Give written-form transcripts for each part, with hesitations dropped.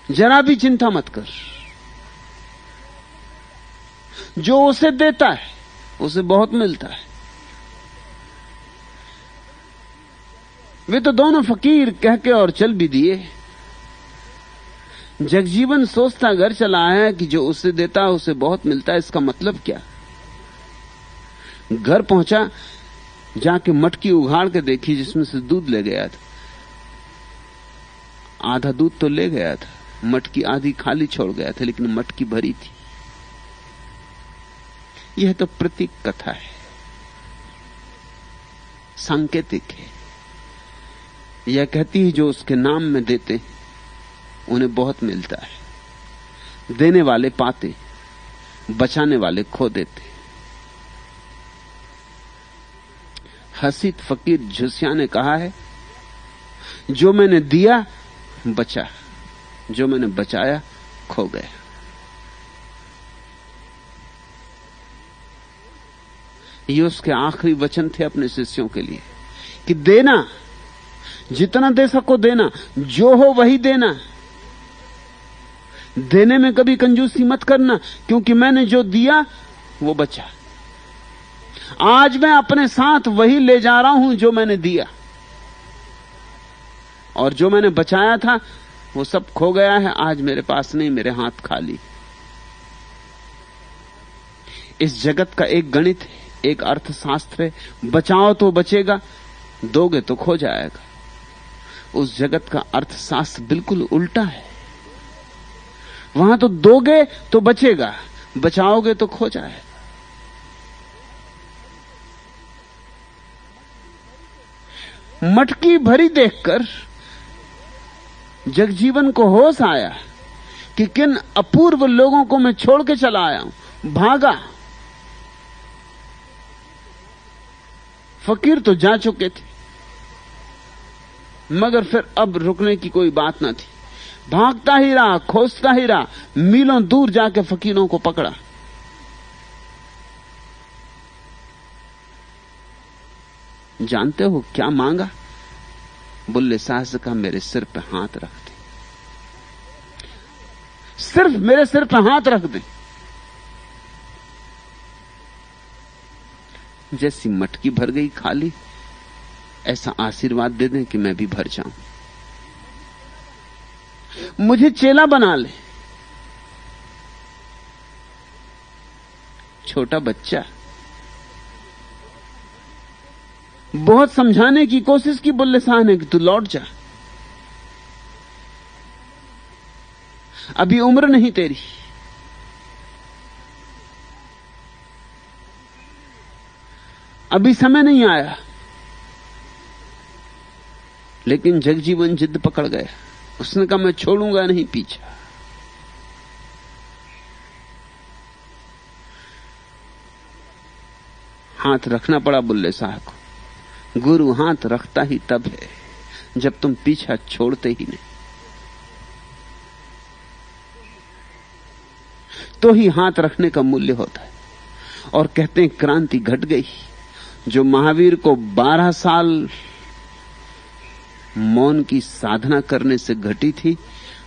जरा भी चिंता मत कर। जो उसे देता है उसे बहुत मिलता है। वे तो दोनों फकीर कह के और चल भी दिए। जगजीवन सोचता घर चला आया कि जो उसे देता है उसे बहुत मिलता है। इसका मतलब क्या? घर पहुंचा, जाके मटकी उघाड़ के देखी जिसमें से दूध ले गया था। आधा दूध तो ले गया था, मटकी आधी खाली छोड़ गया था, लेकिन मटकी भरी थी। यह तो प्रतीक कथा है, सांकेतिक है। यह कहती है जो उसके नाम में देते उन्हें बहुत मिलता है। देने वाले पाते, बचाने वाले खो देते। हसीद फकीर झुसिया ने कहा है, जो मैंने दिया बचा, जो मैंने बचाया खो गया। ये उसके आखिरी वचन थे अपने शिष्यों के लिए कि देना, जितना दे सको देना, जो हो वही देना। देने में कभी कंजूसी मत करना, क्योंकि मैंने जो दिया वो बचा। आज मैं अपने साथ वही ले जा रहा हूं जो मैंने दिया, और जो मैंने बचाया था वो सब खो गया है। आज मेरे पास नहीं, मेरे हाथ खाली। इस जगत का एक गणित है, एक अर्थशास्त्र है, बचाओ तो बचेगा, दोगे तो खो जाएगा। उस जगत का अर्थशास्त्र बिल्कुल उल्टा है। वहां तो दोगे तो बचेगा, बचाओगे तो खो जाएगा। मटकी भरी देखकर जगजीवन को होश आया कि किन अपूर्व लोगों को मैं छोड़ के चला आया हूं। भागा। फकीर तो जा चुके थे, मगर फिर अब रुकने की कोई बात ना थी। भागता ही रहा, खोजता ही रहा, मीलों दूर जाके फकीरों को पकड़ा। जानते हो क्या मांगा? बुल्ले शाह से कहा, मेरे सिर पे हाथ रख दे, सिर्फ मेरे सिर पे हाथ रख दे। जैसी मटकी भर गई खाली, ऐसा आशीर्वाद दे दें कि मैं भी भर जाऊं। मुझे चेला बना ले। छोटा बच्चा, बहुत समझाने की कोशिश की बुल्ले शाह ने कि तू लौट जा, अभी उम्र नहीं तेरी। अभी समय नहीं आया। लेकिन जगजीवन जिद पकड़ गया। उसने कहा, मैं छोड़ूंगा नहीं पीछा। हाथ रखना पड़ा बुल्ले शाह को। गुरु हाथ रखता ही तब है जब तुम पीछा छोड़ते ही नहीं, तो ही हाथ रखने का मूल्य होता है। और कहते हैं क्रांति घट गई। जो महावीर को 12 साल मौन की साधना करने से घटी थी,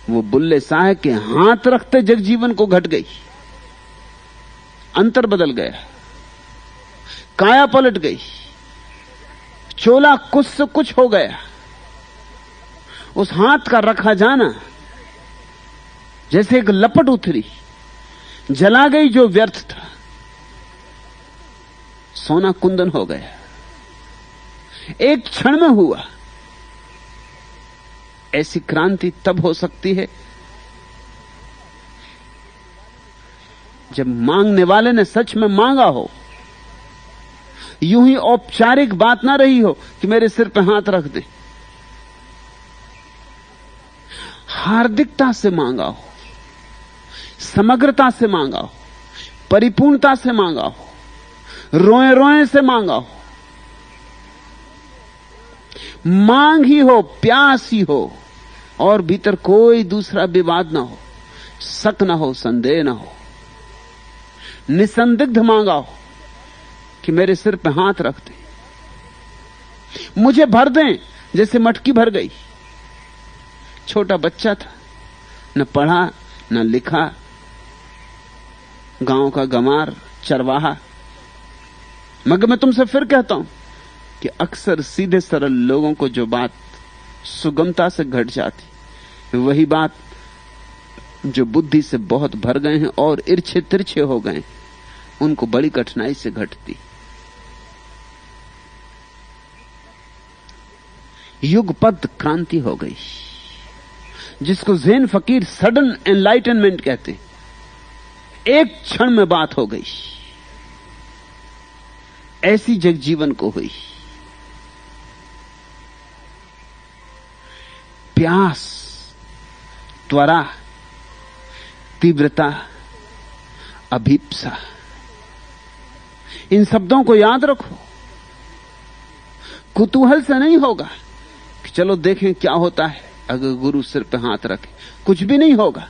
वो बुल्ले शाह के हाथ रखते जगजीवन को घट गई। अंतर बदल गया, काया पलट गई, चोला कुछ से कुछ हो गया। उस हाथ का रखा जाना जैसे एक लपट उतरी, जला गई जो व्यर्थ था, सोना कुंदन हो गया। एक क्षण में हुआ। ऐसी क्रांति तब हो सकती है जब मांगने वाले ने सच में मांगा हो। यूं ही औपचारिक बात ना रही हो कि मेरे सिर पे हाथ रख दे। हार्दिकता से मांगा हो, समग्रता से मांगा हो, परिपूर्णता से मांगा हो, रोए रोए से मांगा हो। मांग ही हो, प्यास ही हो, और भीतर कोई दूसरा विवाद ना हो, शक ना हो, संदेह ना हो। निसंदिग्ध मांगा हो कि मेरे सिर पे हाथ रख दे, मुझे भर दें जैसे मटकी भर गई। छोटा बच्चा था, न पढ़ा न लिखा, गांव का गमार, चरवाहा। मगर मैं तुमसे फिर कहता हूं कि अक्सर सीधे सरल लोगों को जो बात सुगमता से घट जाती, वही बात जो बुद्धि से बहुत भर गए हैं और इर्छे तिरछे हो गए, उनको बड़ी कठिनाई से घटती। युगपद क्रांति हो गई, जिसको ज़ेन फकीर सडन एनलाइटनमेंट कहते। एक क्षण में बात हो गई, ऐसी जगजीवन को हुई। प्यास, त्वरा, तीव्रता, अभीप्सा, इन शब्दों को याद रखो। कुतूहल से नहीं होगा कि चलो देखें क्या होता है अगर गुरु सिर पे हाथ रखे। कुछ भी नहीं होगा,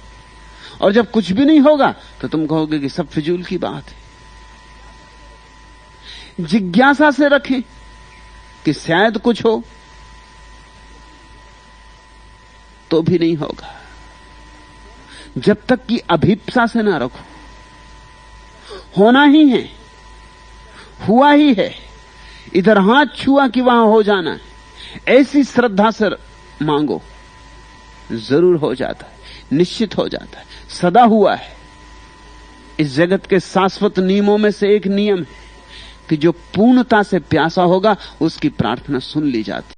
और जब कुछ भी नहीं होगा तो तुम कहोगे कि सब फिजूल की बात है। जिज्ञासा से रखें कि शायद कुछ हो, तो भी नहीं होगा। जब तक कि अभीप्सा से ना रखो, होना ही है, हुआ ही है, इधर हाथ छुआ कि वहां हो जाना है, ऐसी श्रद्धा से मांगो, जरूर हो जाता है, निश्चित हो जाता है, सदा हुआ है। इस जगत के शाश्वत नियमों में से एक नियम है कि जो पूर्णता से प्यासा होगा उसकी प्रार्थना सुन ली जाती।